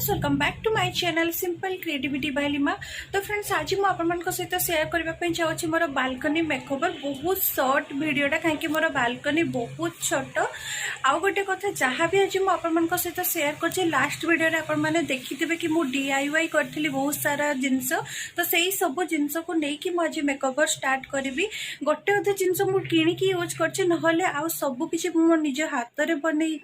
Friends welcome back to my channel simple creativity by Lima. तो friends आज मुझे आपण सहित शेयर करने चाहूँगी मोर बालकनी मेकओवर बहुत शॉर्ट वीडियोटा कहीं मोर बालकनी बहुत छोट। आउ गोटे कथा जहाँ भी आज मुझे सहित शेयर कर लास्ट वीडियो आपने देखिथे कि मुझे DIY करी बहुत सारा जिनस। तो सही सब जिनस को लेकिन मुझे मेकओवर स्टार्ट करी। गोटे अधे जिनस मुझे किणिकी यूज कर ना सबकि मो निज हाथ में बनई।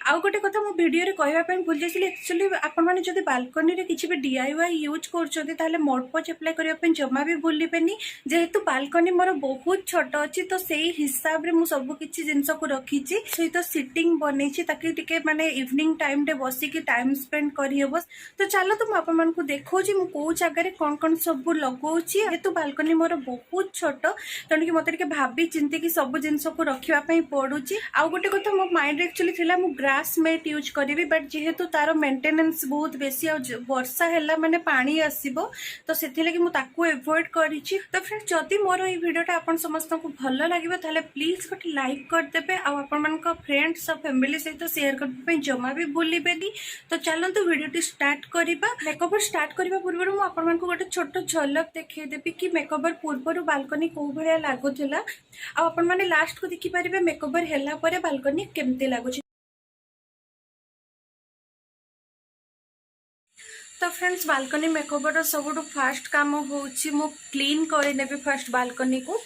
आउ गोटे कथा मो वीडियो कहवाई भूल जाइए एक्चुअली आपण मैंने जब बालकनी रे किसी भी DIY यूज कर मोड पच अप्लाई करने जमा भी भूलें जेहेतु बालकनी मोर बहुत छोट अच्छी। तो सही हिसाब रे मु सब किसी जिनस को रखी सहित सीटिंग बनई माने इवनिंग टाइम रे बसिकी टाइम स्पेंड करहब। तो चलो तो मुझे देखो कौ जगह कौन कौन सब लगौची जेहेतु बालकनी मोर बहुत छोट तेणुक मत भाभी चिंती कि सब जिनस को रखापी पड़ुची। आउ गोटे कथा मो माइंड एक्चुअली थिला मु ग्रास मेट यूज करी बट जेहेतु तार मेंटेनेंस बहुत बेसी वर्षा है माने पानी आसीबो तो सेथि लगी मु ताकू एवॉइड करिछि। तो फ्रेंड्स जदि मोर ई वीडियोटा आपन समस्त को भल लागिबो ताले प्लीज गोटे लाइक कर देबे आ आपन मन को फ्रेंड्स और फैमिली सहित शेयर करबे जमा भी भूलिबेनी। तो चलंतु वीडियोटी स्टार्ट करिबा। मेकओवर स्टार्ट करिबा पूर्व मु आपन मन को गोटे छोट झलक देखै देबी कि मेकओवर पूर्व बालकनी को भलिया लागुथिला आ आपन माने लास्ट को देखि परिबे मेकओवर हैला परे बालकनी केमते लागुछि। तो फ्रेंड्स बालकनी मेकओवर सब फास्ट काम होची मु क्लीन कर नेबी फर्स्ट बालकनी को।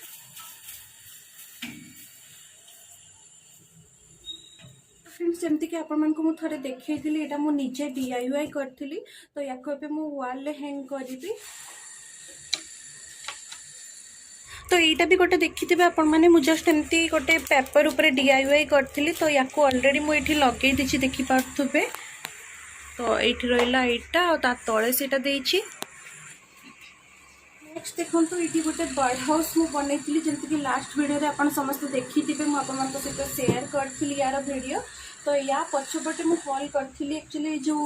फ्रेंड्स जमती कि आपण मन को मु थरे देखैथिली एटा मु निजे DIY करथिली। तो याको पे मु वॉल ले हैंग करिबी। तो यहाँ भी गोटे देखिथे आपण मैंने मुझे जस्ट एमती गोटे पेपर ऊपर DIY करथिली। तो याको ऑलरेडी मु एठी लगे दिछि देखि पार्थुबे। तो ये रहा यहाँ और तले से नेक्स्ट देखो तो ये गोटे बर्ड हाउस मुझे बनई जमीक लास्ट वीडियो आप समस्त देखिथे मुझे सहित शेयर करी यार वीडियो। तो या पछपटे मुझे कॉल करी एक्चुअली जो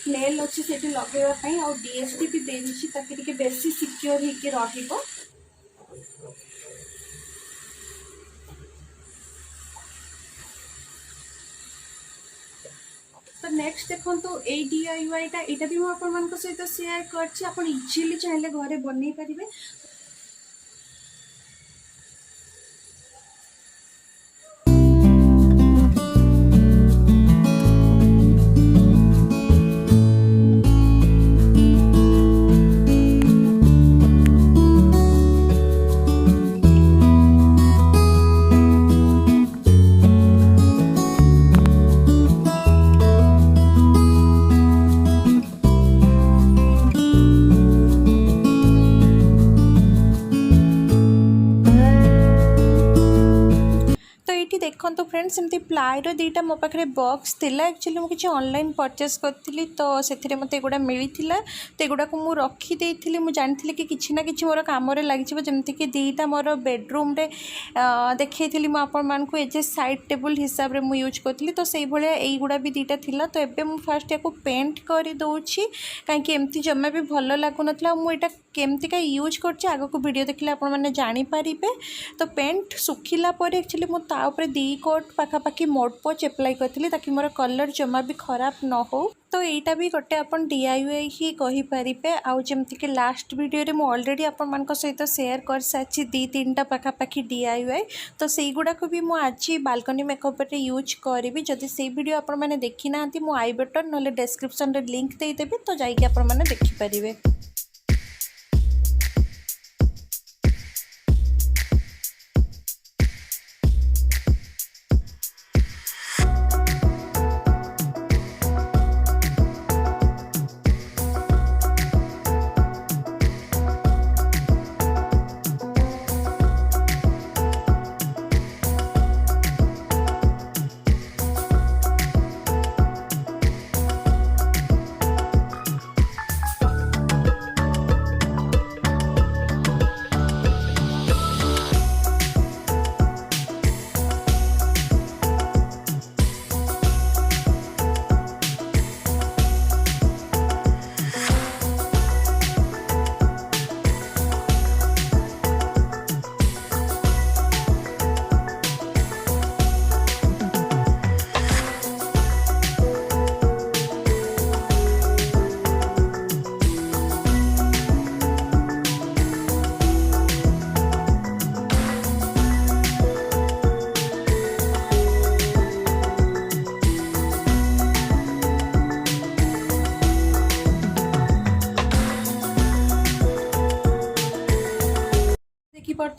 नेल अच्छी से लगेवाई आ DSD भी देसी ताकि बेसी सिक्योर हो। तो नेक्स्ट देखो तो ये DIY टा यहाँ भी मुझे सहित शेयर कर इजिली चाहिए घरे बन पारे। देखो तो फ्रेंड्स एमती प्लायर दीटा मो पाखे बॉक्स थिला एक्चुअली मुझे किसी ऑनलाइन परचेस करी। तो से मत एगुड़ा मिलता तो एगुड़ा को मुझे रखीदी मुझे जानी कि किसी ना कि मोर कम लगे जमीक दीटा मोर बेडरूम रे देखी मुझे एज ए साइड टेबुल हिसाब से मुझे यूज करी। तो से भाया यहीगुड़ा भी दीटा थिला। तो एबे मु फास्ट या पेंट कर दूसरी कहीं एमती जमा भी भल लगुन मुझे केमती का यूज कर आग को वीडियो देखले आप जानीपारे। तो पेंट सुखिला एक्चुअली मुझे दी कोट पाखापाखि मोड पच एप्लाई करी ताकि मोर कलर जमा भी खराब न हो। तो यहाँ भी गोटे अपन DIY ही कहींपारे। आउ जमती कि लास्ट वीडियो रे मु ऑलरेडी आपण सहित शेयर कर सारी दी तीन टा पाखापाखि DIY। तो से गुड़ाक भी मुझे आज बालकनी मेकओवर रे यूज करी। जदि से वीडियो आपण मैंने देखी ना मु आई बटन ना डिस्क्रिप्शन रे लिंक देदेवी तो जाइए आपण मैंने देखिपारे।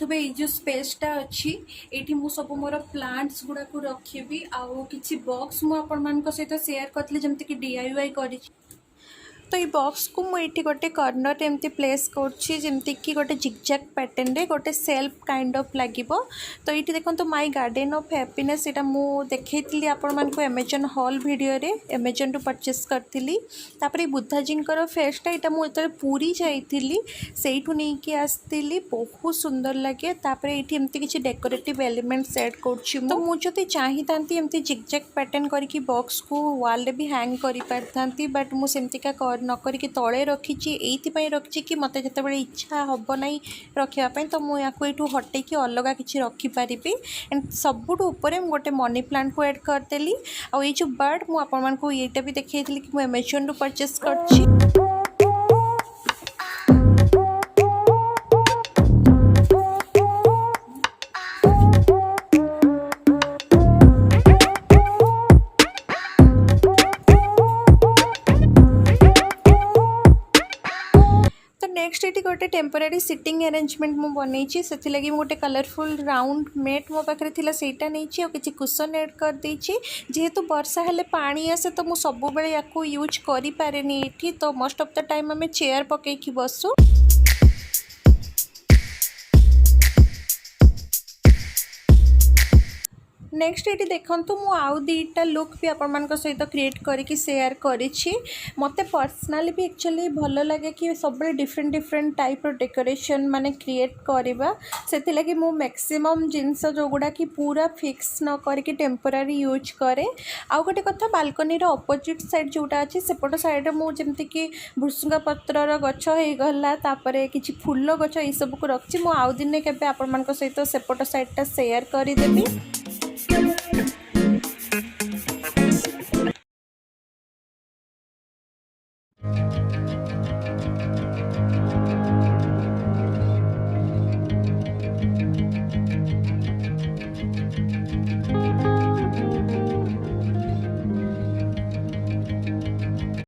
पारे ये जो स्पेसटा अच्छी ये मु सब मोर प्लांट्स गुड़ा को रखी आउ कि बॉक्स मुझे सहित सेयार करी जमती कि DIY कर तो ये बॉक्स को मुझे गोटे कर्नर एमती प्लेस करमती कि गोटे जिगजैग पैटर्न रे गोटे सेल्फ काइंड ऑफ लगे तो ये देखो माय गार्डन ऑफ हैप्पीनेस यहाँ मुझे देखी आपण अमेजन हॉल वीडियो रे अमेजन टू परचेस करी बुद्धाजी फेसटा यहाँ मुझे पूरी जाइली से नहीं आसती बहुत सुंदर लगे ये एमती किसी डेकोरेटिव एलिमेंट्स ऐड कर तो मुझे चाहिए एमती जिगजैग पैटर्न करके बॉक्स को वाल भी हैंग कर पारि बट मुझे नक तले रखी रखी कि मत जो इच्छा हम ना रखापी तो मुझे ये हटे अलग किसी रखिपारि एंड सबुठ उपर गोटे मनी प्लांट को ऐड करदेली आ ये जो बर्ड मुझे यहाँ भी देखी कि मुझे अमेजन रू परचेस कर नेक्स्ट ये गोटे टेम्पररी सिटिंग अरेंजमेंट मुझे बनई से लगी गोटे कलरफुल राउंड मेट मो पाखे थी सेटा नहीं और किसी कुशन एड कर देची जेहेतु वर्षा हेले पानी आसे तो मुझे सब बेले या यूज करें ये तो मोस्ट ऑफ द टाइम आम चेयर पकईकी बसु नेक्स्ट ये देखूँ मुझे दीटा लुक भी आपण सहित क्रिएट करके सेयार करी मत पर्सनाली भी एक्चुअली भल लगे कि सब डिफरेंट डिफरेंट टाइप डेकोरेशन माने क्रिएट करवा से लगी मु मैक्सिमम जिनस जो गुड़ा कि पूरा फिक्स न करके टेम्पररी यूज करे आउ गोटे कथा बालकनी अपोजिट साइड जोटा अच्छे सेपट साइड मुझे कि भृसुंगा पत्र गछ हो गला कि फूल गछ ये सब को रखी मुझे दिने के सहित सेपट साइडटा सेयार करदेवी।